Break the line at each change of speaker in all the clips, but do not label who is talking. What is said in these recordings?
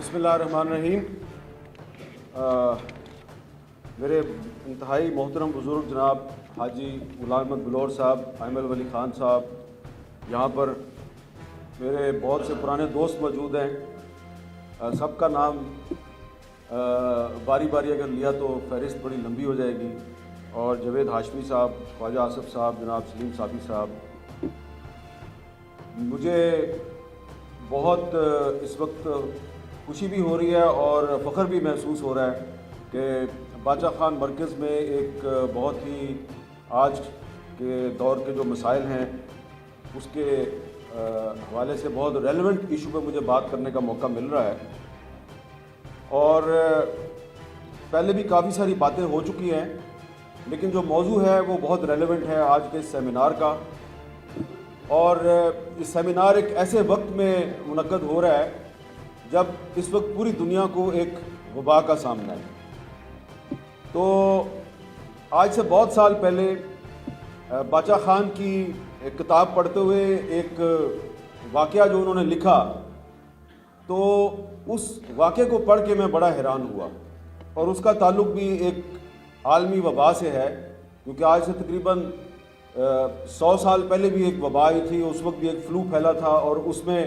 بسم اللہ الرحمن الرحیم۔ میرے انتہائی محترم بزرگ جناب حاجی غلام احمد بلور صاحب، ایمل ولی خان صاحب، یہاں پر میرے بہت سے پرانے دوست موجود ہیں۔ سب کا نام باری باری اگر لیا تو فہرست بڑی لمبی ہو جائے گی، اور جاوید ہاشمی صاحب، خواجہ آصف صاحب، جناب سلیم صابری صاحب، مجھے بہت اس وقت خوشی بھی ہو رہی ہے اور فخر بھی محسوس ہو رہا ہے کہ باچا خان مرکز میں ایک بہت ہی آج کے دور کے جو مسائل ہیں اس کے حوالے سے بہت ریلیونٹ ایشو پہ مجھے بات کرنے کا موقع مل رہا ہے۔ اور پہلے بھی کافی ساری باتیں ہو چکی ہیں، لیکن جو موضوع ہے وہ بہت ریلیونٹ ہے آج کے سیمینار کا۔ اور یہ سیمینار ایک ایسے وقت میں منعقد ہو رہا ہے جب اس وقت پوری دنیا کو ایک وبا کا سامنا ہے۔ تو آج سے بہت سال پہلے باچا خان کی ایک کتاب پڑھتے ہوئے ایک واقعہ جو انہوں نے لکھا، تو اس واقعے کو پڑھ کے میں بڑا حیران ہوا، اور اس کا تعلق بھی ایک عالمی وبا سے ہے، کیونکہ آج سے تقریباً 100 سال پہلے بھی ایک وبا آئی تھی، اس وقت بھی ایک فلو پھیلا تھا، اور اس میں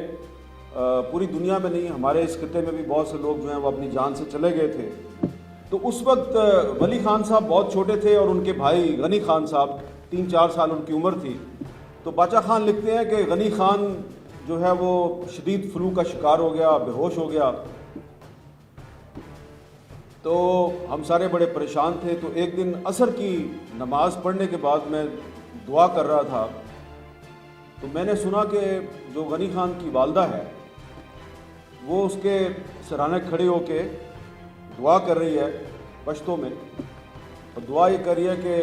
پوری دنیا میں نہیں، ہمارے اس خطے میں بھی بہت سے لوگ جو ہیں وہ اپنی جان سے چلے گئے تھے۔ تو اس وقت ولی خان صاحب بہت چھوٹے تھے، اور ان کے بھائی غنی خان صاحب 3-4 سال ان کی عمر تھی۔ تو باچا خان لکھتے ہیں کہ غنی خان جو ہے وہ شدید فلو کا شکار ہو گیا، بے ہوش ہو گیا۔ تو ہم سارے بڑے پریشان تھے۔ تو ایک دن عصر کی نماز پڑھنے کے بعد میں دعا کر رہا تھا، تو میں نے سنا کہ جو غنی خان کی والدہ ہے وہ اس کے سرانے کھڑے ہو کے دعا کر رہی ہے پشتوں میں، اور دعا یہ کر رہی ہے کہ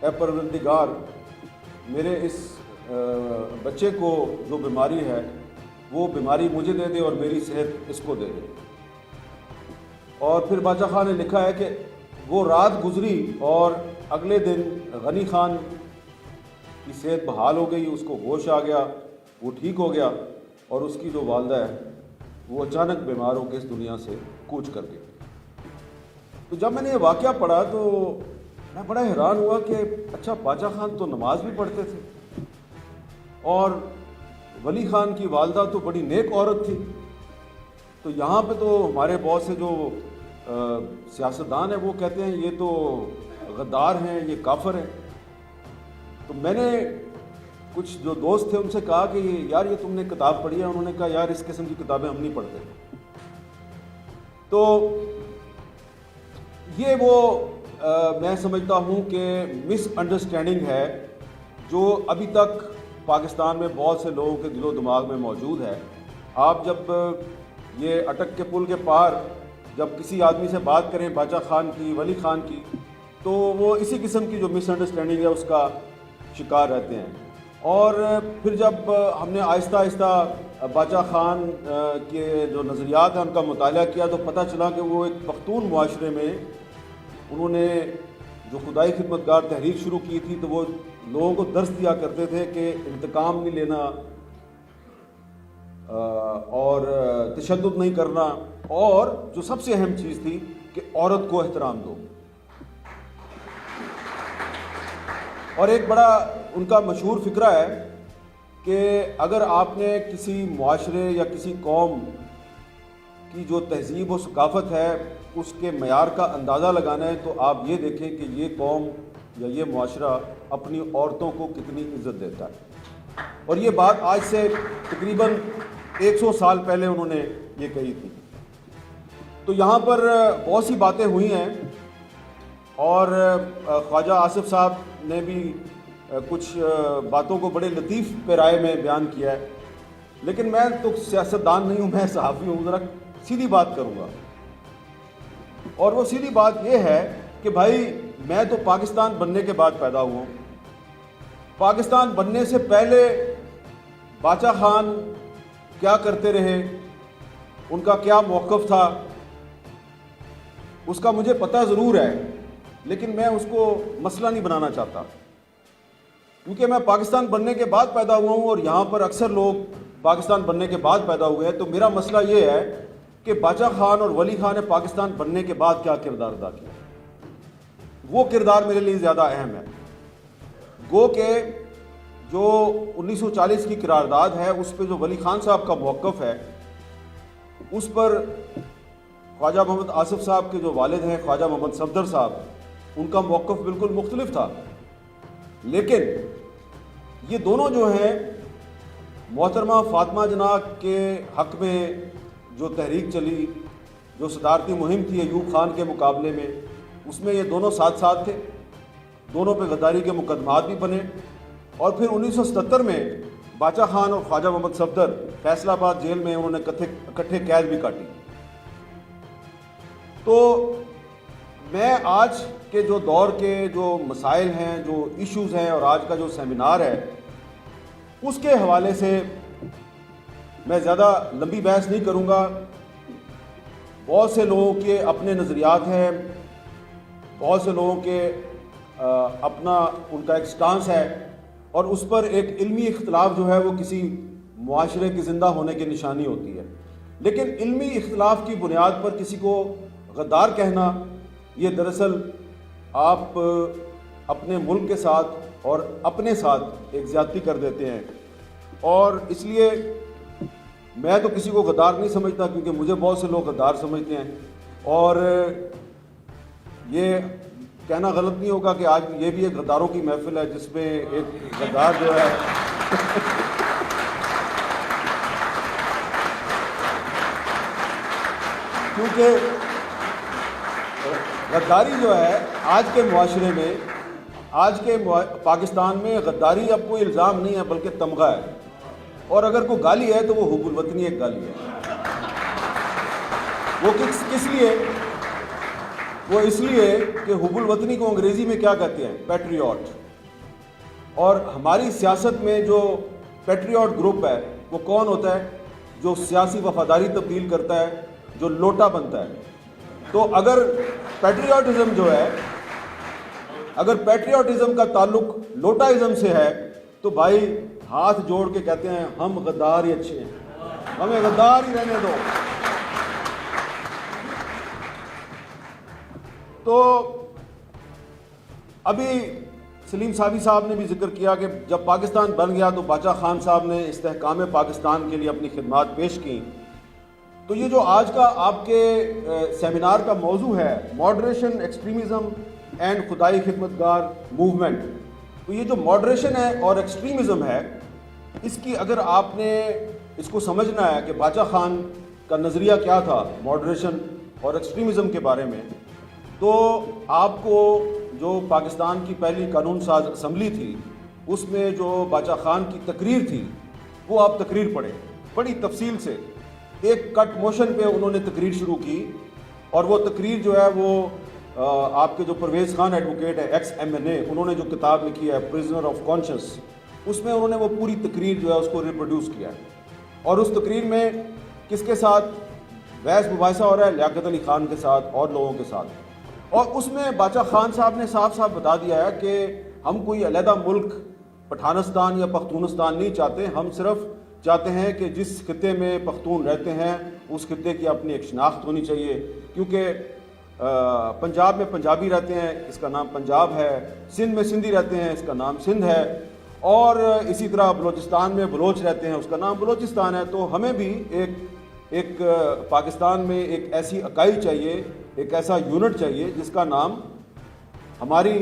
اے پروردگار، میرے اس بچے کو جو بیماری ہے وہ بیماری مجھے دے دے اور میری صحت اس کو دے دے۔ اور پھر باچا خان نے لکھا ہے کہ وہ رات گزری اور اگلے دن غنی خان کی صحت بحال ہو گئی، اس کو ہوش آ گیا، وہ ٹھیک ہو گیا، اور اس کی جو والدہ ہے وہ اچانک بیمار ہو کے اس دنیا سے کوچ کر گئی۔ تو جب میں نے یہ واقعہ پڑھا تو میں بڑا حیران ہوا کہ اچھا، باچا خان تو نماز بھی پڑھتے تھے، اور ولی خان کی والدہ تو بڑی نیک عورت تھی۔ تو یہاں پہ تو ہمارے بہت سے جو سیاستدان ہیں وہ کہتے ہیں یہ تو غدار ہیں، یہ کافر ہیں۔ تو میں نے کچھ جو دوست تھے ان سے کہا کہ یار یہ تم نے کتاب پڑھی ہے؟ انہوں نے کہا یار اس قسم کی کتابیں ہم نہیں پڑھتے۔ تو یہ وہ میں سمجھتا ہوں کہ مس انڈرسٹینڈنگ ہے جو ابھی تک پاکستان میں بہت سے لوگوں کے دل و دماغ میں موجود ہے۔ آپ جب یہ اٹک کے پل کے پار جب کسی آدمی سے بات کریں باچا خان کی، ولی خان کی، تو وہ اسی قسم کی جو مس انڈرسٹینڈنگ ہے اس کا شکار رہتے ہیں۔ اور پھر جب ہم نے آہستہ آہستہ باچا خان کے جو نظریات ہیں ان کا مطالعہ کیا تو پتہ چلا کہ وہ ایک پختون معاشرے میں انہوں نے جو خدائی خدمتگار تحریک شروع کی تھی، تو وہ لوگوں کو درس دیا کرتے تھے کہ انتقام نہیں لینا اور تشدد نہیں کرنا، اور جو سب سے اہم چیز تھی کہ عورت کو احترام دو۔ اور ایک بڑا ان کا مشہور فقرہ ہے کہ اگر آپ نے کسی معاشرے یا کسی قوم کی جو تہذیب و ثقافت ہے اس کے معیار کا اندازہ لگانا ہے تو آپ یہ دیکھیں کہ یہ قوم یا یہ معاشرہ اپنی عورتوں کو کتنی عزت دیتا ہے۔ اور یہ بات آج سے تقریباً 100 سال پہلے انہوں نے یہ کہی تھی۔ تو یہاں پر بہت سی باتیں ہوئی ہیں، اور خواجہ آصف صاحب نے بھی کچھ باتوں کو بڑے لطیف پیرائے میں بیان کیا ہے، لیکن میں تو سیاستدان نہیں ہوں، میں صحافی ہوں، ذرا سیدھی بات کروں گا۔ اور وہ سیدھی بات یہ ہے کہ بھائی میں تو پاکستان بننے کے بعد پیدا ہوا ہوں۔ پاکستان بننے سے پہلے باچا خان کیا کرتے رہے، ان کا کیا موقف تھا، اس کا مجھے پتہ ضرور ہے، لیکن میں اس کو مسئلہ نہیں بنانا چاہتا، کیونکہ میں پاکستان بننے کے بعد پیدا ہوا ہوں، اور یہاں پر اکثر لوگ پاکستان بننے کے بعد پیدا ہوئے ہیں۔ تو میرا مسئلہ یہ ہے کہ باچا خان اور ولی خان نے پاکستان بننے کے بعد کیا کردار ادا کیا. وہ کردار میرے لیے زیادہ اہم ہے. گو کہ جو 1940 کی قرارداد ہے اس پہ جو ولی خان صاحب کا موقف ہے اس پر خواجہ محمد آصف صاحب کے جو والد ہیں خواجہ محمد صفدر صاحب, ان کا موقف بالکل مختلف تھا. لیکن یہ دونوں جو ہیں محترمہ فاطمہ جناح کے حق میں جو تحریک چلی, جو صدارتی مہم تھی ایوب خان کے مقابلے میں, اس میں یہ دونوں ساتھ ساتھ تھے. دونوں پہ غداری کے مقدمات بھی بنے اور پھر 1977 میں باچا خان اور خواجہ محمد صفدر فیصل آباد جیل میں انہوں نے اکٹھے قید بھی کاٹی. تو میں آج کے جو دور کے جو مسائل ہیں, جو ایشوز ہیں, اور آج کا جو سیمینار ہے اس کے حوالے سے میں زیادہ لمبی بحث نہیں کروں گا. بہت سے لوگوں کے اپنے نظریات ہیں, بہت سے لوگوں کے اپنا ان کا ایک سٹانس ہے, اور اس پر ایک علمی اختلاف جو ہے وہ کسی معاشرے کے زندہ ہونے کی نشانی ہوتی ہے. لیکن علمی اختلاف کی بنیاد پر کسی کو غدار کہنا یہ دراصل آپ اپنے ملک کے ساتھ اور اپنے ساتھ ایک زیادتی کر دیتے ہیں. اور اس لیے میں تو کسی کو غدار نہیں سمجھتا, کیونکہ مجھے بہت سے لوگ غدار سمجھتے ہیں. اور یہ کہنا غلط نہیں ہوگا کہ آج یہ بھی ایک غداروں کی محفل ہے جس میں ایک غدار جو ہے کیونکہ غداری جو ہے آج کے معاشرے میں, آج کے پاکستان میں غداری اب کوئی الزام نہیں ہے بلکہ تمغہ ہے. اور اگر کوئی گالی ہے تو وہ حب الوطنی ایک گالی ہے. وہ کس لیے؟ وہ اس لیے کہ حب الوطنی کو انگریزی میں کیا کہتے ہیں؟ پیٹریوٹ. اور ہماری سیاست میں جو پیٹریوٹ گروپ ہے وہ کون ہوتا ہے؟ جو سیاسی وفاداری تبدیل کرتا ہے, جو لوٹا بنتا ہے. تو اگر پیٹریوٹزم جو ہے, اگر پیٹریوٹزم کا تعلق لوٹائزم سے ہے تو بھائی ہاتھ جوڑ کے کہتے ہیں ہم غدار ہی اچھے ہیں, ہمیں غدار ہی رہنے دو. تو ابھی سلیم صابی صاحب نے بھی ذکر کیا کہ جب پاکستان بن گیا تو باچا خان صاحب نے استحکام پاکستان کے لیے اپنی خدمات پیش کی. تو یہ جو آج کا آپ کے سیمینار کا موضوع ہے ماڈریشن, ایکسٹریمزم اینڈ خدائی خدمتگار موومنٹ, تو یہ جو ماڈریشن ہے اور ایکسٹریمزم ہے اس کی اگر آپ نے اس کو سمجھنا ہے کہ باچا خان کا نظریہ کیا تھا ماڈریشن اور ایکسٹریمزم کے بارے میں, تو آپ کو جو پاکستان کی پہلی قانون ساز اسمبلی تھی اس میں جو باچا خان کی تقریر تھی وہ آپ تقریر پڑھیں بڑی تفصیل سے. ایک کٹ موشن پہ انہوں نے تقریر شروع کی, اور وہ تقریر جو ہے وہ آپ کے جو پرویز خان ایڈوکیٹ ہے ایکس MNA, انہوں نے جو کتاب لکھی ہے پرزنر آف کانشنس, اس میں انہوں نے وہ پوری تقریر جو ہے اس کو ریپروڈیوس کیا ہے. اور اس تقریر میں کس کے ساتھ بحث مباحثہ ہو رہا ہے؟ لیاقت علی خان کے ساتھ اور لوگوں کے ساتھ. اور اس میں باچا خان صاحب نے صاف صاف بتا دیا ہے کہ ہم کوئی علیحدہ ملک پٹھانستان یا پختونستان نہیں چاہتے, ہم صرف چاہتے ہیں کہ جس خطے میں پختون رہتے ہیں اس خطے کی اپنی ایک شناخت ہونی چاہیے. کیونکہ پنجاب میں پنجابی رہتے ہیں, اس کا نام پنجاب ہے. سندھ میں سندھی رہتے ہیں, اس کا نام سندھ ہے. اور اسی طرح بلوچستان میں بلوچ رہتے ہیں, اس کا نام بلوچستان ہے. تو ہمیں بھی ایک پاکستان میں ایک ایسی اکائی چاہیے, ایک ایسا یونٹ چاہیے جس کا نام ہماری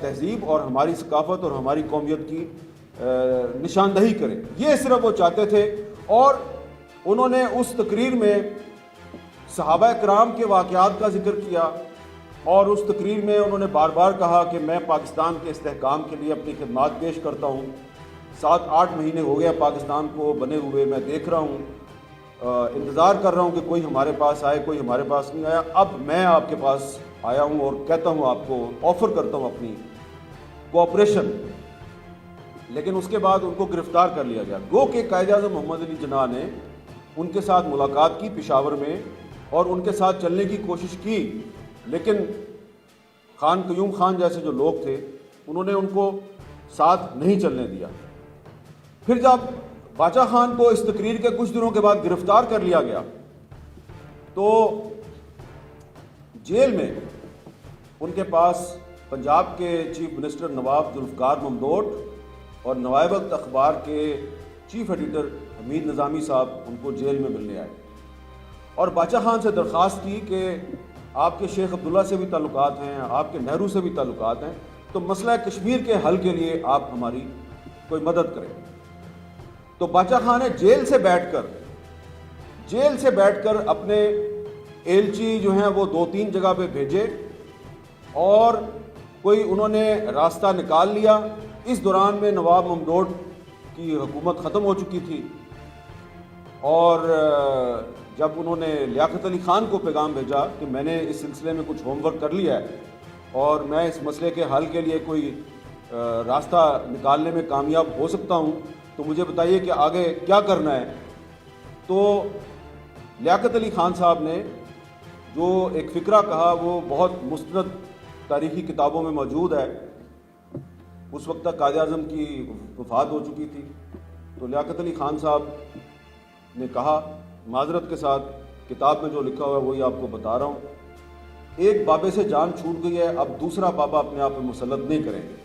تہذیب اور ہماری ثقافت اور ہماری قومیت کی نشاندہی کرے. یہ صرف وہ چاہتے تھے. اور انہوں نے اس تقریر میں صحابہ کرام کے واقعات کا ذکر کیا, اور اس تقریر میں انہوں نے بار بار کہا کہ میں پاکستان کے استحکام کے لیے اپنی خدمات پیش کرتا ہوں. 7-8 مہینے ہو گیا پاکستان کو بنے ہوئے, میں دیکھ رہا ہوں, انتظار کر رہا ہوں کہ کوئی ہمارے پاس آئے, کوئی ہمارے پاس نہیں آیا. اب میں آپ کے پاس آیا ہوں اور کہتا ہوں, آپ کو آفر کرتا ہوں اپنی کوآپریشن. لیکن اس کے بعد ان کو گرفتار کر لیا گیا. گو کہ قائد اعظم محمد علی جناح نے ان کے ساتھ ملاقات کی پشاور میں اور ان کے ساتھ چلنے کی کوشش کی, لیکن خان قیوم خان جیسے جو لوگ تھے انہوں نے ان کو ساتھ نہیں چلنے دیا. پھر جب باچا خان کو اس تقریر کے کچھ دنوں کے بعد گرفتار کر لیا گیا تو جیل میں ان کے پاس پنجاب کے چیف منسٹر نواب ذوالفقار ممدوٹ اور نوائب وقت اخبار کے چیف ایڈیٹر حمید نظامی صاحب ان کو جیل میں ملنے آئے اور باچا خان سے درخواست کی کہ آپ کے شیخ عبداللہ سے بھی تعلقات ہیں، آپ کے نہرو سے بھی تعلقات ہیں، تو مسئلہ کشمیر کے حل کے لیے آپ ہماری کوئی مدد کریں۔ تو باچا خان نے جیل سے بیٹھ کر اپنے ایلچی جو ہیں وہ 2-3 جگہ پہ بھیجے اور کوئی انہوں نے راستہ نکال لیا۔ اس دوران میں نواب ممدوٹ کی حکومت ختم ہو چکی تھی اور جب انہوں نے لیاقت علی خان کو پیغام بھیجا کہ میں نے اس سلسلے میں کچھ ہوم ورک کر لیا ہے اور میں اس مسئلے کے حل کے لیے کوئی راستہ نکالنے میں کامیاب ہو سکتا ہوں، تو مجھے بتائیے کہ آگے کیا کرنا ہے۔ تو لیاقت علی خان صاحب نے جو ایک فقرہ کہا وہ بہت مستند تاریخی کتابوں میں موجود ہے۔ اس وقت تک قائد اعظم کی وفات ہو چکی تھی، تو لیاقت علی خان صاحب نے کہا معذرت کے ساتھ کتاب میں جو لکھا ہوا ہے وہی آپ کو بتا رہا ہوں، ایک بابے سے جان چھوٹ گئی ہے، اب دوسرا بابا اپنے آپ پہ مسلط نہیں کریں گے۔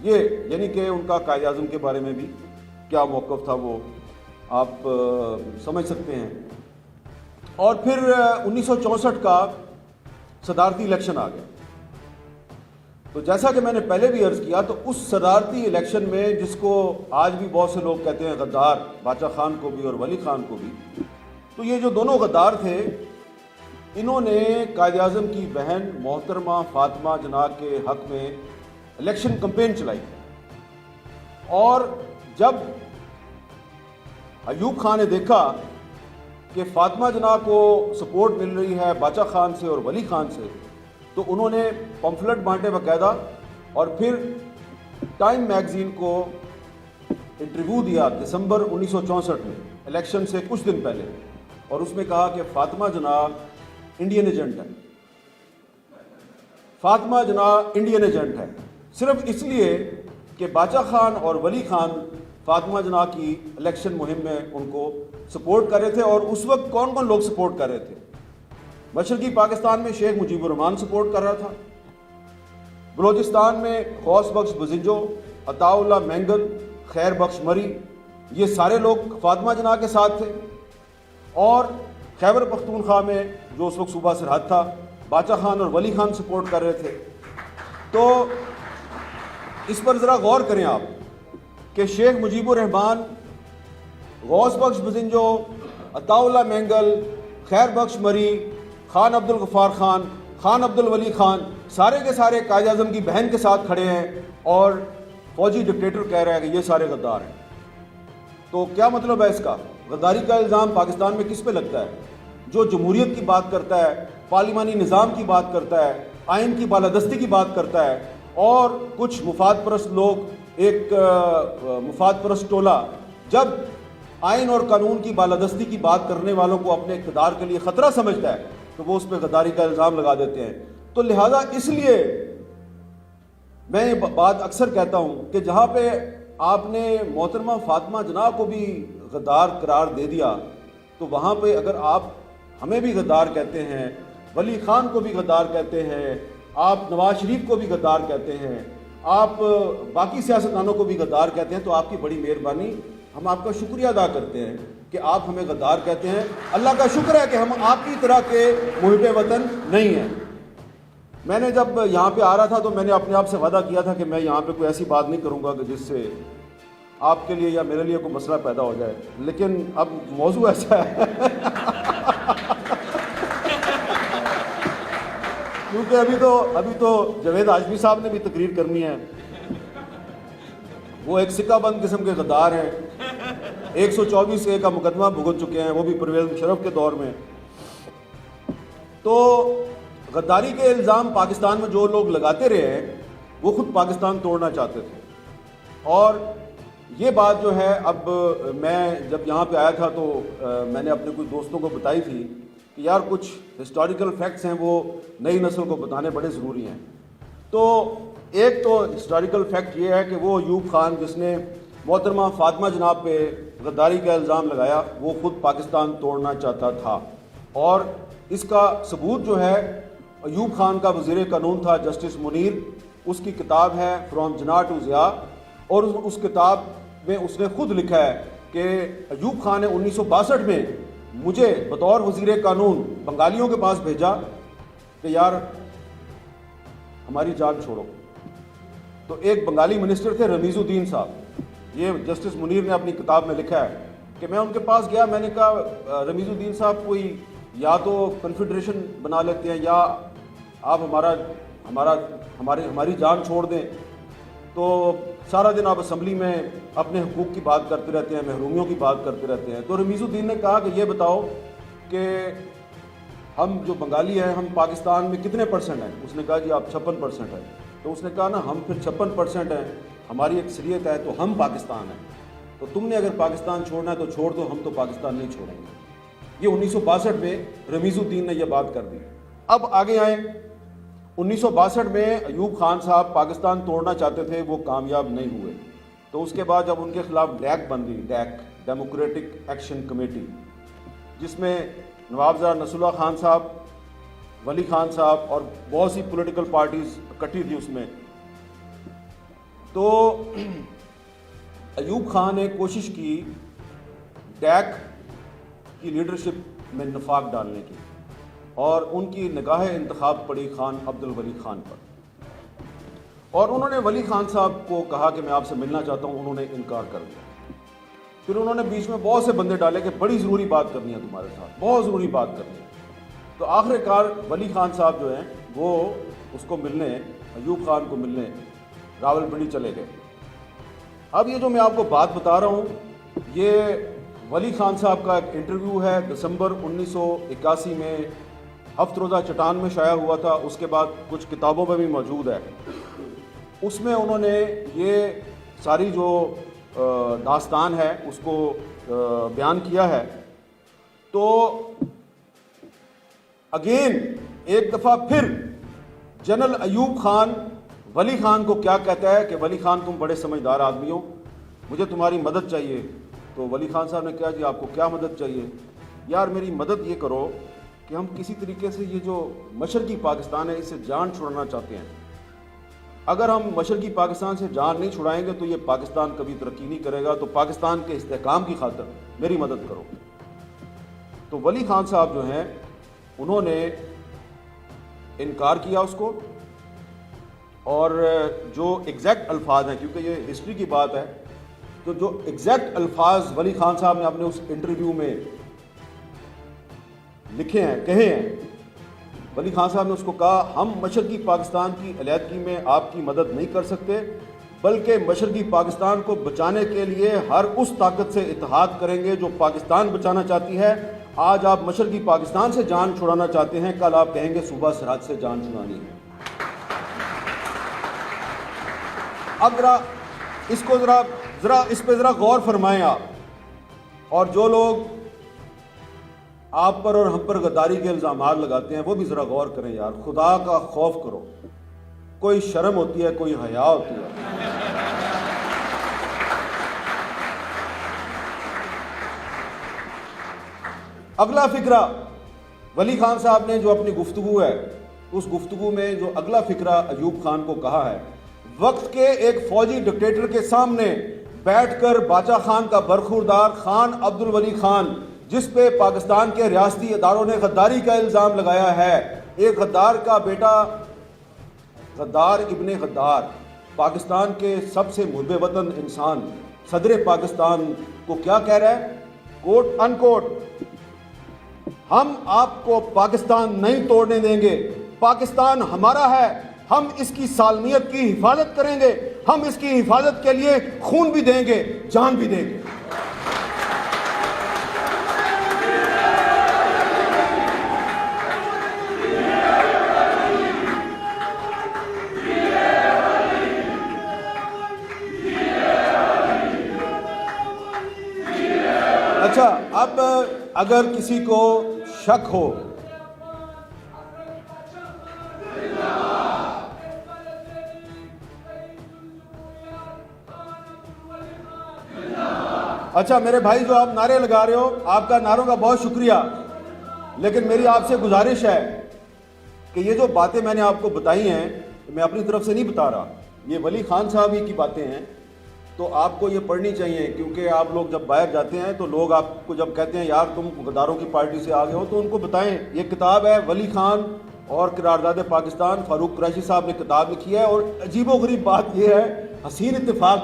یہ یعنی کہ ان کا قائد اعظم کے بارے میں بھی کیا موقف تھا وہ آپ سمجھ سکتے ہیں۔ اور پھر 1964 کا صدارتی الیکشن آ گیا۔ تو جیسا کہ میں نے پہلے بھی عرض کیا، تو اس صدارتی الیکشن میں جس کو آج بھی بہت سے لوگ کہتے ہیں غدار، باچا خان کو بھی اور ولی خان کو بھی، تو یہ جو دونوں غدار تھے انہوں نے قائد اعظم کی بہن محترمہ فاطمہ جناح کے حق میں الیکشن کمپین چلائی اور جب ایوب خان نے دیکھا کہ فاطمہ جناح کو سپورٹ مل رہی ہے باچا خان سے اور ولی خان سے، تو انہوں نے پمفلٹ بانٹے باقاعدہ اور پھر ٹائم میگزین کو انٹرویو دیا دسمبر 1964 میں الیکشن سے کچھ دن پہلے، اور اس میں کہا کہ فاطمہ جناح انڈین ایجنٹ ہے، فاطمہ جناح انڈین ایجنٹ ہے، صرف اس لیے کہ باچا خان اور ولی خان فاطمہ جناح کی الیکشن مہم میں ان کو سپورٹ کر رہے تھے۔ اور اس وقت کون کون لوگ سپورٹ کر رہے تھے؟ مشرقی پاکستان میں شیخ مجیب الرحمان سپورٹ کر رہا تھا، بلوچستان میں غوث بخش بزنجو، عطا اللہ مینگل، خیر بخش مری، یہ سارے لوگ فاطمہ جناح کے ساتھ تھے۔ اور خیبر پختونخوا میں جو اس وقت صوبہ سرحد تھا، باچا خان اور ولی خان سپورٹ کر رہے تھے۔ تو اس پر ذرا غور کریں آپ کہ شیخ مجیب الرحمان، غوث بخش بزنجو، عطا اللہ مینگل، خیر بخش مری، خان عبد الغفار خان، خان عبد الولی خان، سارے کے سارے قائد اعظم کی بہن کے ساتھ کھڑے ہیں اور فوجی ڈکٹیٹر کہہ رہا ہے کہ یہ سارے غدار ہیں۔ تو کیا مطلب ہے اس کا؟ غداری کا الزام پاکستان میں کس پہ لگتا ہے؟ جو جمہوریت کی بات کرتا ہے، پارلیمانی نظام کی بات کرتا ہے، آئین کی بالادستی کی بات کرتا ہے، اور کچھ مفاد پرست لوگ، ایک مفاد پرست ٹولہ جب آئین اور قانون کی بالادستی کی بات کرنے والوں کو اپنے اقتدار کے لیے خطرہ سمجھتا ہے تو وہ اس پہ غداری کا الزام لگا دیتے ہیں۔ تو لہذا اس لیے میں یہ بات اکثر کہتا ہوں کہ جہاں پہ آپ نے محترمہ فاطمہ جناح کو بھی غدار قرار دے دیا، تو وہاں پہ اگر آپ ہمیں بھی غدار کہتے ہیں، ولی خان کو بھی غدار کہتے ہیں، آپ نواز شریف کو بھی غدار کہتے ہیں، آپ باقی سیاستدانوں کو بھی غدار کہتے ہیں، تو آپ کی بڑی مہربانی، ہم آپ کا شکریہ ادا کرتے ہیں کہ آپ ہمیں غدار کہتے ہیں۔ اللہ کا شکر ہے کہ ہم آپ کی طرح کے محب وطن نہیں ہیں۔ میں نے جب یہاں پہ آ رہا تھا تو میں نے اپنے آپ سے وعدہ کیا تھا کہ میں یہاں پہ کوئی ایسی بات نہیں کروں گا کہ جس سے آپ کے لیے یا میرے لیے کوئی مسئلہ پیدا ہو جائے، لیکن اب موضوع ایسا ہے کیونکہ ابھی تو جاوید ہاشمی صاحب نے بھی تقریر کرنی ہے، وہ ایک سکہ بند قسم کے غدار ہیں، 124A کا مقدمہ بھگت چکے ہیں، وہ بھی پرویز مشرف کے دور میں۔ تو غداری کے الزام پاکستان میں جو لوگ لگاتے رہے ہیں وہ خود پاکستان توڑنا چاہتے تھے، اور یہ بات جو ہے، اب میں جب یہاں پہ آیا تھا تو میں نے اپنے کچھ دوستوں کو بتائی تھی کہ یار کچھ ہسٹوریکل فیکٹس ہیں وہ نئی نسل کو بتانے بڑے ضروری ہیں۔ تو ایک تو ہسٹوریکل فیکٹ یہ ہے کہ وہ ایوب خان جس نے محترمہ فاطمہ جناح پہ غداری کا الزام لگایا، وہ خود پاکستان توڑنا چاہتا تھا، اور اس کا ثبوت جو ہے ایوب خان کا وزیر قانون تھا جسٹس منیر، اس کی کتاب ہے فرام جناح ٹو ضیاء، اور اس کتاب میں اس نے خود لکھا ہے کہ ایوب خان نے 1962 میں مجھے بطور وزیر قانون بنگالیوں کے پاس بھیجا کہ یار ہماری جان چھوڑو. تو ایک بنگالی منسٹر تھے رمیز الدین صاحب، یہ جسٹس منیر نے اپنی کتاب میں لکھا ہے کہ میں ان کے پاس گیا، میں نے کہا رمیز الدین صاحب کوئی یا تو کنفیڈریشن بنا لیتے ہیں یا آپ ہماری جان چھوڑ دیں. تو سارا دن آپ اسمبلی میں اپنے حقوق کی بات کرتے رہتے ہیں، محرومیوں کی بات کرتے رہتے ہیں. تو رمیز الدین نے کہا کہ یہ بتاؤ کہ ہم جو بنگالی ہیں ہم پاکستان میں کتنے پرسنٹ ہیں؟ اس نے کہا جی آپ 56% ہیں. تو اس نے کہا نا ہم پھر 56% ہیں، ہماری اکثریت ہے تو ہم پاکستان ہیں. تو تم نے اگر پاکستان چھوڑنا ہے تو چھوڑ دو، ہم تو پاکستان نہیں چھوڑیں گے. یہ 1962 میں رمیز الدین نے یہ بات کر دی. اب آگے آئیں، 1962 میں ایوب خان صاحب پاکستان توڑنا چاہتے تھے، وہ کامیاب نہیں ہوئے. تو اس کے بعد جب ان کے خلاف ڈیک بن گئی، ڈیموکریٹک ایکشن کمیٹی، جس میں نواب زرا نصر اللہ خان صاحب، ولی خان صاحب اور بہت سی پولیٹیکل پارٹیز اکٹھی تھی اس میں. تو ایوب خان نے کوشش کی ڈیک کی لیڈرشپ میں نفاق ڈالنے کی، اور ان کی نگاہ انتخاب پڑی خان عبد الولی خان پر، اور انہوں نے ولی خان صاحب کو کہا کہ میں آپ سے ملنا چاہتا ہوں. انہوں نے انکار کر دیا. پھر انہوں نے بیچ میں بہت سے بندے ڈالے کہ بڑی ضروری بات کرنی ہے تمہارے ساتھ، بہت ضروری بات کرنی ہے. تو آخر کار ولی خان صاحب جو ہیں وہ اس کو ملنے، ایوب خان کو ملنے راولپنڈی چلے گئے. اب یہ جو میں آپ کو بات بتا رہا ہوں یہ ولی خان صاحب کا ایک انٹرویو ہے، دسمبر 1981 میں ہفت روزہ چٹان میں شائع ہوا تھا. اس کے بعد کچھ کتابوں میں بھی موجود ہے. اس میں انہوں نے یہ ساری جو داستان ہے اس کو بیان کیا ہے. تو اگین ایک دفعہ پھر جنرل ایوب خان ولی خان کو کیا کہتا ہے کہ ولی خان تم بڑے سمجھدار آدمی ہو، مجھے تمہاری مدد چاہیے. تو ولی خان صاحب نے کہا جی آپ کو کیا مدد چاہیے؟ یار میری مدد یہ کرو کہ ہم کسی طریقے سے یہ جو مشرقی پاکستان ہے اس سے جان چھڑانا چاہتے ہیں. اگر ہم مشرقی پاکستان سے جان نہیں چھڑائیں گے تو یہ پاکستان کبھی ترقی نہیں کرے گا. تو پاکستان کے استحکام کی خاطر میری مدد کرو. تو ولی خان صاحب جو ہیں انہوں نے انکار کیا اس کو، اور جو ایگزیکٹ الفاظ ہیں، کیونکہ یہ ہسٹری کی بات ہے، تو جو ایگزیکٹ الفاظ ولی خان صاحب نے اپنے اس انٹرویو میں لکھے ہیں، کہے ہیں، ولی خان صاحب نے اس کو کہا ہم مشرقی پاکستان کی علیحدگی میں آپ کی مدد نہیں کر سکتے، بلکہ مشرقی پاکستان کو بچانے کے لیے ہر اس طاقت سے اتحاد کریں گے جو پاکستان بچانا چاہتی ہے. آج آپ مشرقی پاکستان سے جان چھڑانا چاہتے ہیں، کل آپ کہیں گے صوبہ سرحد سے جان چھڑانی ہے. اب اس پہ ذرا غور فرمائیں آپ، اور جو لوگ آپ پر اور ہم پر غداری کے الزامات لگاتے ہیں وہ بھی ذرا غور کریں. یار خدا کا خوف کرو، کوئی شرم ہوتی ہے، کوئی حیا ہوتی ہے. اگلا فقرہ ولی خان صاحب نے جو اپنی گفتگو ہے اس گفتگو میں جو اگلا فقرہ ایوب خان کو کہا ہے، وقت کے ایک فوجی ڈکٹیٹر کے سامنے بیٹھ کر باچا خان کا برخوردار خان عبد الولی خان، جس پہ پاکستان کے ریاستی اداروں نے غداری کا الزام لگایا ہے، ایک غدار کا بیٹا، غدار ابن غدار، پاکستان کے سب سے محب وطن انسان، صدر پاکستان کو کیا کہہ رہا ہے؟ کوٹ ان کوٹ، ہم آپ کو پاکستان نہیں توڑنے دیں گے، پاکستان ہمارا ہے، ہم اس کی سالمیت کی حفاظت کریں گے، ہم اس کی حفاظت کے لیے خون بھی دیں گے، جان بھی دیں گے. اچھا، اب اگر کسی کو شک ہو اچھا میرے بھائی جو آپ نعرے لگا رہے ہو، آپ کا نعروں کا بہت شکریہ، لیکن میری آپ سے گزارش ہے کہ یہ جو باتیں میں نے آپ کو بتائی ہیں میں اپنی طرف سے نہیں بتا رہا، یہ ولی خان صاحب ہی کی باتیں ہیں، تو آپ کو یہ پڑھنی چاہیے، کیونکہ آپ لوگ جب باہر جاتے ہیں تو لوگ آپ کو جب کہتے ہیں یار تم غداروں کی پارٹی سے آ گئے ہو، تو ان کو بتائیں یہ کتاب ہے ولی خان اور قرارداد پاکستان، فاروق قریشی صاحب نے کتاب لکھی ہے۔ اور عجیب و غریب بات یہ ہے، حسین اتفاق،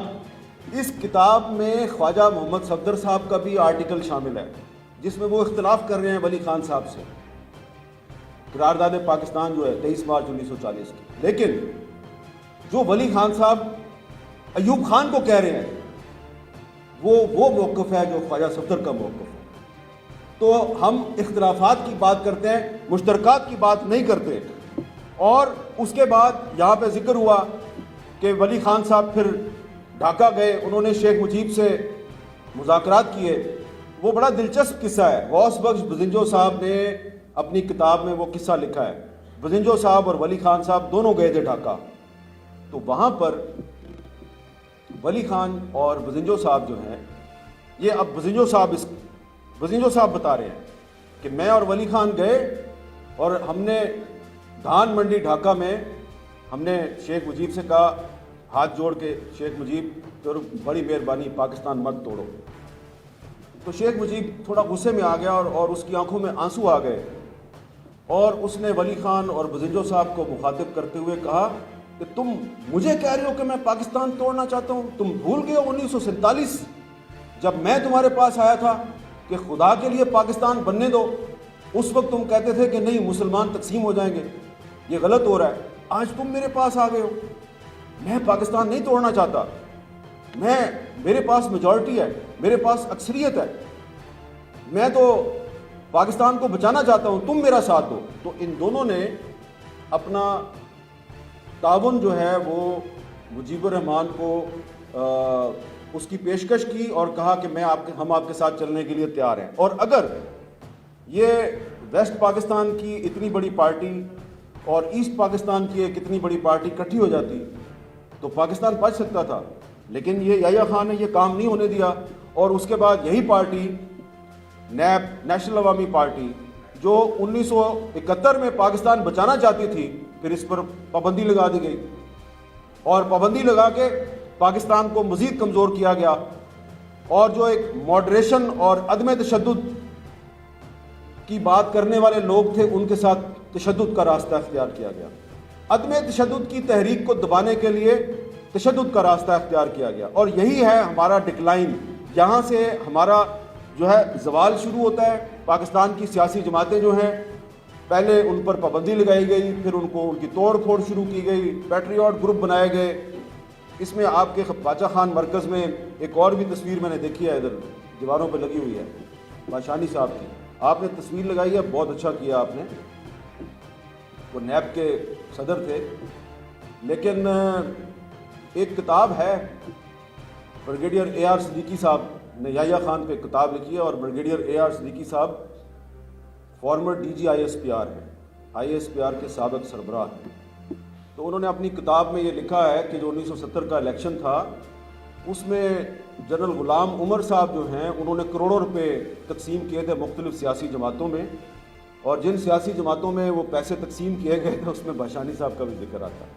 اس کتاب میں خواجہ محمد صفدر صاحب کا بھی آرٹیکل شامل ہے جس میں وہ اختلاف کر رہے ہیں ولی خان صاحب سے، قرارداد پاکستان جو ہے 23 مارچ 1940 کی۔ لیکن جو ولی خان صاحب ایوب خان کو کہہ رہے ہیں وہ موقف ہے جو خواجہ صفدر کا موقف ہے۔ تو ہم اختلافات کی بات کرتے ہیں، مشترکات کی بات نہیں کرتے۔ اور اس کے بعد یہاں پہ ذکر ہوا کہ ولی خان صاحب پھر ڈھاکہ گئے، انہوں نے شیخ مجیب سے مذاکرات کیے۔ وہ بڑا دلچسپ قصہ ہے، غوث بخش بزنجو صاحب نے اپنی کتاب میں وہ قصہ لکھا ہے۔ بزنجو صاحب اور ولی خان صاحب دونوں گئے تھے ڈھاکہ، تو وہاں پر ولی خان اور بزنجو صاحب جو ہیں، یہ اب بزنجو صاحب بتا رہے ہیں کہ میں اور ولی خان گئے اور ہم نے دھان منڈی ڈھاکہ میں ہم نے شیخ مجیب سے کہا، ہاتھ جوڑ کے، شیخ مجیب تو بڑی مہربانی، پاکستان مت توڑو۔ تو شیخ مجیب تھوڑا غصے میں آ گیا اور اس کی آنکھوں میں آنسو آ گئے، اور اس نے ولی خان اور بزنجو صاحب کو مخاطب کرتے ہوئے کہا کہ تم مجھے کہہ رہے ہو کہ میں پاکستان توڑنا چاہتا ہوں؟ تم بھول گئے ہو 1947 جب میں تمہارے پاس آیا تھا کہ خدا کے لیے پاکستان بننے دو، اس وقت تم کہتے تھے کہ نہیں مسلمان تقسیم ہو جائیں گے، یہ غلط ہو رہا ہے۔ آج تم میرے پاس آ گئے ہو، میں پاکستان نہیں توڑنا چاہتا، میرے پاس میجورٹی ہے، میرے پاس اکثریت ہے، میں تو پاکستان کو بچانا چاہتا ہوں، تم میرا ساتھ دو۔ تو ان دونوں نے اپنا تعاون جو ہے وہ مجیب الرحمان کو اس کی پیشکش کی اور کہا کہ ہم آپ کے ساتھ چلنے کے لیے تیار ہیں۔ اور اگر یہ ویسٹ پاکستان کی اتنی بڑی پارٹی اور ایسٹ پاکستان کی ایک اتنی بڑی پارٹی اکٹھی ہو جاتی تو پاکستان بچ سکتا تھا، لیکن یہ یحییٰ خان نے یہ کام نہیں ہونے دیا۔ اور اس کے بعد یہی پارٹی نیب، نیشنل عوامی پارٹی، جو 1971 میں پاکستان بچانا چاہتی تھی، پھر اس پر پابندی لگا دی گئی، اور پابندی لگا کے پاکستان کو مزید کمزور کیا گیا، اور جو ایک ماڈریشن اور عدم تشدد کی بات کرنے والے لوگ تھے ان کے ساتھ تشدد کا راستہ اختیار کیا گیا۔ عدم تشدد کی تحریک کو دبانے کے لیے تشدد کا راستہ اختیار کیا گیا، اور یہی ہے ہمارا ڈکلائن، یہاں سے ہمارا جو ہے زوال شروع ہوتا ہے۔ پاکستان کی سیاسی جماعتیں جو ہیں، پہلے ان پر پابندی لگائی گئی، پھر ان کی توڑ پھوڑ شروع کی گئی، پیٹریوٹ گروپ بنائے گئے۔ اس میں آپ کے باچہ خان مرکز میں ایک اور بھی تصویر میں نے دیکھی ہے، ادھر دیواروں پہ لگی ہوئی ہے، باشانی صاحب کی، آپ نے تصویر لگائی ہے، بہت اچھا کیا آپ نے، وہ نیب کے صدر تھے۔ لیکن ایک کتاب ہے، بریگیڈیئر اے آر صدیقی صاحب نے یحییٰ خان پہ کتاب لکھی ہے، اور بریگیڈیئر اے آر صدیقی صاحب former D G I S P R ہیں، آئی ایس پی آر کے سابق سربراہ ہیں۔ تو انہوں نے اپنی کتاب میں یہ لکھا ہے کہ جو 1970 کا الیکشن تھا، اس میں جنرل غلام عمر صاحب جو ہیں انہوں نے کروڑوں روپے تقسیم کیے تھے مختلف سیاسی جماعتوں میں، اور جن سیاسی جماعتوں میں وہ پیسے تقسیم کیے گئے تھے اس میں باشانی صاحب کا بھی ذکر آتا ہے،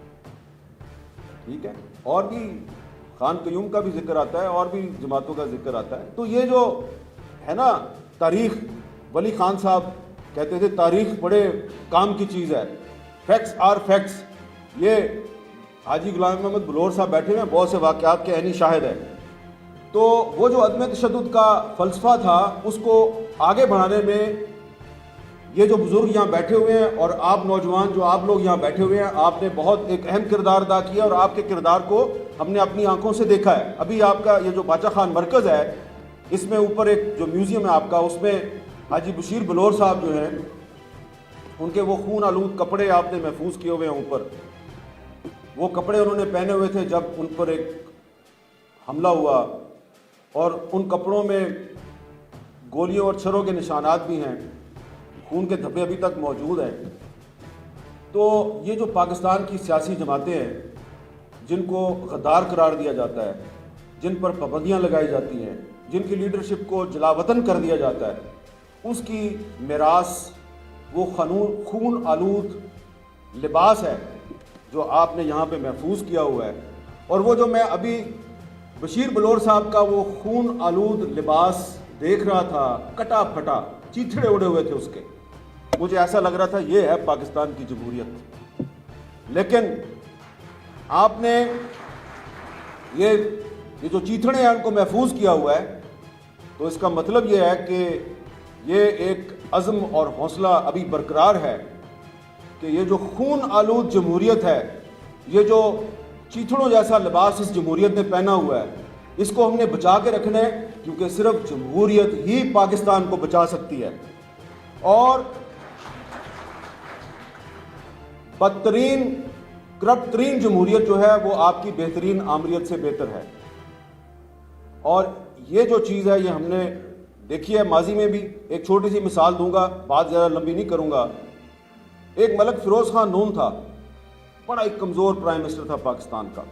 ٹھیک ہے، اور بھی خان قیوم کا بھی ذکر آتا ہے، اور بھی جماعتوں کا ذکر آتا ہے۔ تو یہ جو ہے نا تاریخ، ولی خان صاحب کہتے تھے تاریخ بڑے کام کی چیز ہے، فیکٹس آر فیکٹس۔ یہ حاجی غلام محمد بلور صاحب بیٹھے ہوئے ہیں، بہت سے واقعات کے عینی شاہد ہیں۔ تو وہ جو عدم تشدد کا فلسفہ تھا اس کو آگے بڑھانے میں یہ جو بزرگ یہاں بیٹھے ہوئے ہیں اور آپ نوجوان جو آپ لوگ یہاں بیٹھے ہوئے ہیں، آپ نے بہت ایک اہم کردار ادا کیا، اور آپ کے کردار کو ہم نے اپنی آنکھوں سے دیکھا ہے۔ ابھی آپ کا یہ جو باچہ خان مرکز ہے، اس میں اوپر ایک جو میوزیم ہے آپ کا، اس میں حاجی بشیر بلور صاحب جو ہیں ان کے وہ خون آلود کپڑے آپ نے محفوظ کیے ہوئے ہیں اوپر، وہ کپڑے انہوں نے پہنے ہوئے تھے جب ان پر ایک حملہ ہوا، اور ان کپڑوں میں گولیوں اور چھروں کے نشانات بھی ہیں، خون کے دھبے ابھی تک موجود ہیں۔ تو یہ جو پاکستان کی سیاسی جماعتیں ہیں جن کو غدار قرار دیا جاتا ہے، جن پر پابندیاں لگائی جاتی ہیں، جن کی لیڈرشپ کو جلا وطن کر دیا جاتا ہے، اس کی میراث وہ خون آلود لباس ہے جو آپ نے یہاں پہ محفوظ کیا ہوا ہے، اور وہ جو میں ابھی بشیر بلور صاحب کا وہ خون آلود لباس دیکھ رہا تھا، کٹا پھٹا، چیتھڑے اڑے ہوئے تھے اس کے، مجھے ایسا لگ رہا تھا یہ ہے پاکستان کی جمہوریت۔ لیکن آپ نے یہ جو چیتھڑے ہیں ان کو محفوظ کیا ہوا ہے، تو اس کا مطلب یہ ہے کہ یہ ایک عزم اور حوصلہ ابھی برقرار ہے کہ یہ جو خون آلود جمہوریت ہے، یہ جو چیتھڑوں جیسا لباس اس جمہوریت نے پہنا ہوا ہے، اس کو ہم نے بچا کے رکھنا ہے، کیونکہ صرف جمہوریت ہی پاکستان کو بچا سکتی ہے۔ اور بدترین کرپٹ ترین جمہوریت جو ہے وہ آپ کی بہترین آمریت سے بہتر ہے۔ اور یہ جو چیز ہے یہ ہم نے دیکھی ہے ماضی میں بھی۔ ایک چھوٹی سی مثال دوں گا، بات زیادہ لمبی نہیں کروں گا۔ ایک ملک فیروز خان نون تھا، بڑا ایک کمزور پرائم منسٹر تھا پاکستان کا،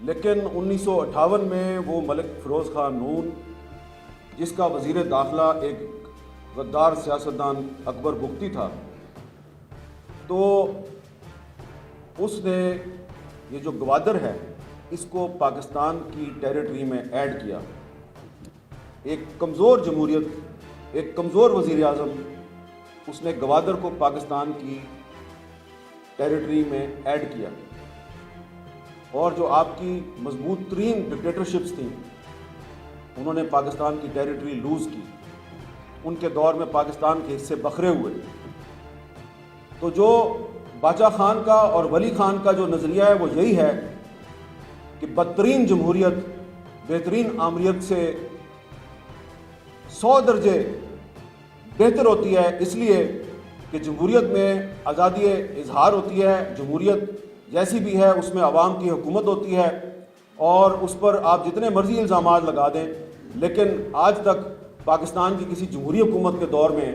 لیکن 1958 میں وہ ملک فیروز خان نون، جس کا وزیر داخلہ ایک غدار سیاستدان اکبر بگٹی تھا، تو اس نے یہ جو گوادر ہے اس کو پاکستان کی ٹیریٹری میں ایڈ کیا۔ ایک کمزور جمہوریت، ایک کمزور وزیر اعظم، اس نے گوادر کو پاکستان کی ٹیریٹری میں ایڈ کیا، اور جو آپ کی مضبوط ترین ڈکٹیٹرشپس تھیں انہوں نے پاکستان کی ٹیریٹری لوز کی، ان کے دور میں پاکستان کے حصے بکھرے ہوئے۔ تو جو باچا خان کا اور ولی خان کا جو نظریہ ہے وہ یہی ہے کہ بدترین جمہوریت بہترین آمریت سے 100 درجے بہتر ہوتی ہے، اس لیے کہ جمہوریت میں آزادی اظہار ہوتی ہے، جمہوریت جیسی بھی ہے اس میں عوام کی حکومت ہوتی ہے، اور اس پر آپ جتنے مرضی الزامات لگا دیں، لیکن آج تک پاکستان کی کسی جمہوری حکومت کے دور میں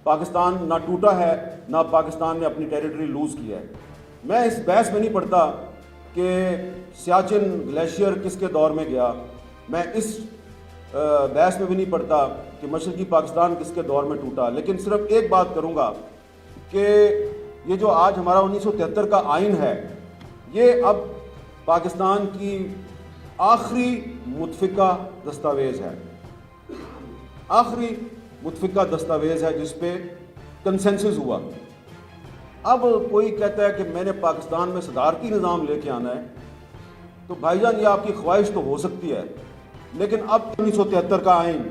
پاکستان نہ ٹوٹا ہے، نہ پاکستان نے اپنی ٹیریٹری لوز کیا ہے۔ میں اس بحث میں نہیں پڑھتا کہ سیاچن گلیشیئر کس کے دور میں گیا، میں اس بحث میں بھی نہیں پڑھتا کہ مشرقی پاکستان کس کے دور میں ٹوٹا، لیکن صرف ایک بات کروں گا کہ یہ جو آج ہمارا 1973 کا آئین ہے، یہ اب پاکستان کی آخری متفقہ دستاویز ہے، آخری متفقہ دستاویز ہے جس پہ کنسنسس ہوا۔ اب کوئی کہتا ہے کہ میں نے پاکستان میں صدارتی نظام لے کے آنا ہے، تو بھائی جان یہ آپ کی خواہش تو ہو سکتی ہے، لیکن اب 1973 کا آئین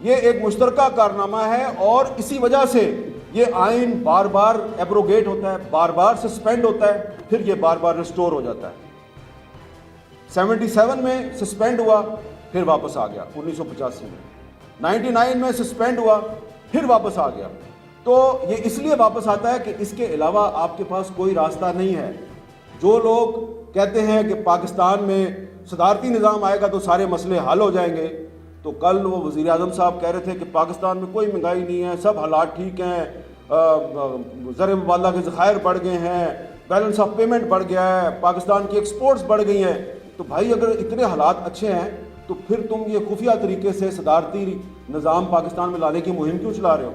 یہ ایک مشترکہ کارنامہ ہے، اور اسی وجہ سے یہ آئین بار بار ایبروگیٹ ہوتا ہے، بار بار سسپینڈ ہوتا ہے، پھر یہ بار بار ریسٹور ہو جاتا ہے۔ 77 میں سسپینڈ ہوا، پھر واپس آ گیا، 1985 میں 99 میں سسپینڈ ہوا، پھر واپس آ گیا۔ تو یہ اس لیے واپس آتا ہے کہ اس کے علاوہ آپ کے پاس کوئی راستہ نہیں ہے۔ جو لوگ کہتے ہیں کہ پاکستان میں صدارتی نظام آئے گا تو سارے مسئلے حل ہو جائیں گے، تو کل وہ وزیر اعظم صاحب کہہ رہے تھے کہ پاکستان میں کوئی مہنگائی نہیں ہے، سب حالات ٹھیک ہیں، زر مبادلہ کے ذخائر بڑھ گئے ہیں، بیلنس آف پیمنٹ بڑھ گیا ہے، پاکستان کی ایکسپورٹس بڑھ گئی ہیں۔ تو بھائی اگر اتنے حالات اچھے ہیں تو پھر تم یہ خفیہ طریقے سے صدارتی نظام پاکستان میں لانے کی مہم کیوں چلا رہے ہو؟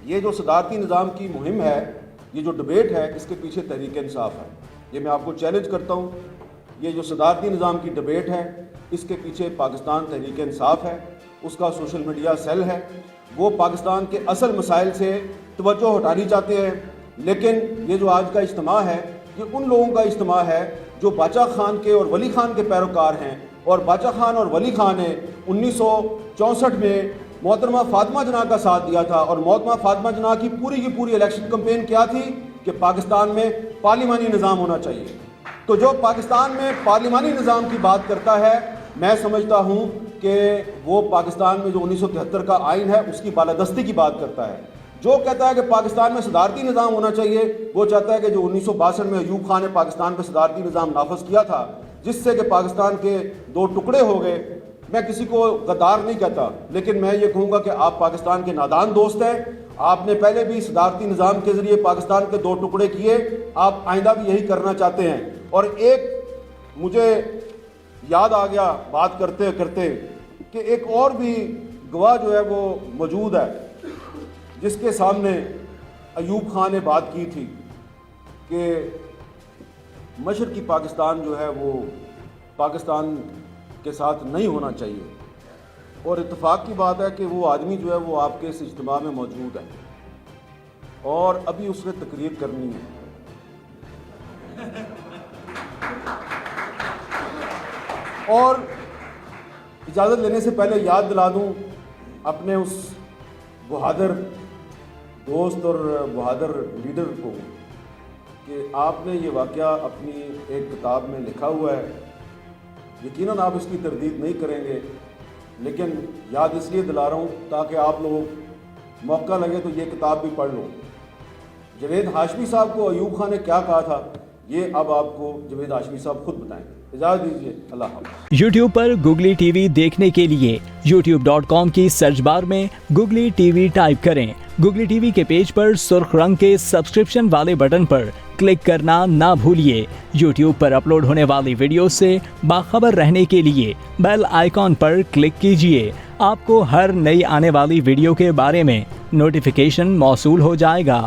یہ جو صدارتی نظام کی مہم ہے، یہ جو ڈبیٹ ہے، اس کے پیچھے تحریک انصاف ہے۔ یہ میں آپ کو چیلنج کرتا ہوں، یہ جو صدارتی نظام کی ڈبیٹ ہے اس کے پیچھے پاکستان تحریک انصاف ہے، اس کا سوشل میڈیا سیل ہے۔ وہ پاکستان کے اصل مسائل سے توجہ ہٹانی چاہتے ہیں، لیکن یہ جو آج کا اجتماع ہے یہ ان لوگوں کا اجتماع ہے جو باچا خان کے اور ولی خان کے پیروکار ہیں، اور باچا خان اور ولی خان نے 1964 میں محترمہ فاطمہ جناح کا ساتھ دیا تھا، اور محترمہ فاطمہ جناح کی پوری الیکشن کمپین کیا تھی کہ پاکستان میں پارلیمانی نظام ہونا چاہیے۔ تو جو پاکستان میں پارلیمانی نظام کی بات کرتا ہے، میں سمجھتا ہوں کہ وہ پاکستان میں جو 1973 کا آئین ہے اس کی بالادستی کی بات کرتا ہے۔ جو کہتا ہے کہ پاکستان میں صدارتی نظام ہونا چاہیے، وہ چاہتا ہے کہ جو 1962 میں ایوب خان نے پاکستان پہ صدارتی نظام نافذ کیا تھا، جس سے کہ پاکستان کے 2 ٹکڑے ہو گئے۔ میں کسی کو غدار نہیں کہتا، لیکن میں یہ کہوں گا کہ آپ پاکستان کے نادان دوست ہیں۔ آپ نے پہلے بھی صدارتی نظام کے ذریعے پاکستان کے 2 ٹکڑے کیے، آپ آئندہ بھی یہی کرنا چاہتے ہیں۔ اور ایک مجھے یاد آ گیا بات کرتے کرتے کہ ایک اور بھی گواہ جو ہے وہ موجود ہے جس کے سامنے ایوب خان نے بات کی تھی کہ مشرقی پاکستان جو ہے وہ پاکستان کے ساتھ نہیں ہونا چاہیے، اور اتفاق کی بات ہے کہ وہ آدمی جو ہے وہ آپ کے اس اجتماع میں موجود ہے اور ابھی اس نے تقریر کرنی ہے۔ اور اجازت لینے سے پہلے یاد دلا دوں اپنے اس بہادر دوست اور بہادر لیڈر کو کہ آپ نے یہ واقعہ اپنی ایک کتاب میں لکھا ہوا ہے، یقیناً آپ اس کی تردید نہیں کریں گے، لیکن یاد اس لیے دلا رہا ہوں تاکہ آپ لوگ موقع لگے تو یہ کتاب بھی پڑھ لو۔ جاوید ہاشمی صاحب کو ایوب خان نے کیا کہا تھا یہ اب آپ کو جاوید ہاشمی صاحب خود بتائیں گے۔ اجازت دیجیے، اللہ حافظ۔
یوٹیوب پر گوگلی ٹی وی دیکھنے کے لیے youtube.com کی سرچ بار میں گوگلی ٹی وی ٹائپ کریں۔ گوگلی ٹی وی کے پیج پر سرخ رنگ کے سبسکرپشن والے بٹن پر کلک کرنا نہ بھولیے۔ یوٹیوب پر اپلوڈ ہونے والی ویڈیو سے باخبر رہنے کے لیے بیل آئیکن پر کلک کیجیے۔ آپ کو ہر نئی آنے والی ویڈیو کے بارے میں نوٹیفیکیشن موصول ہو جائے گا۔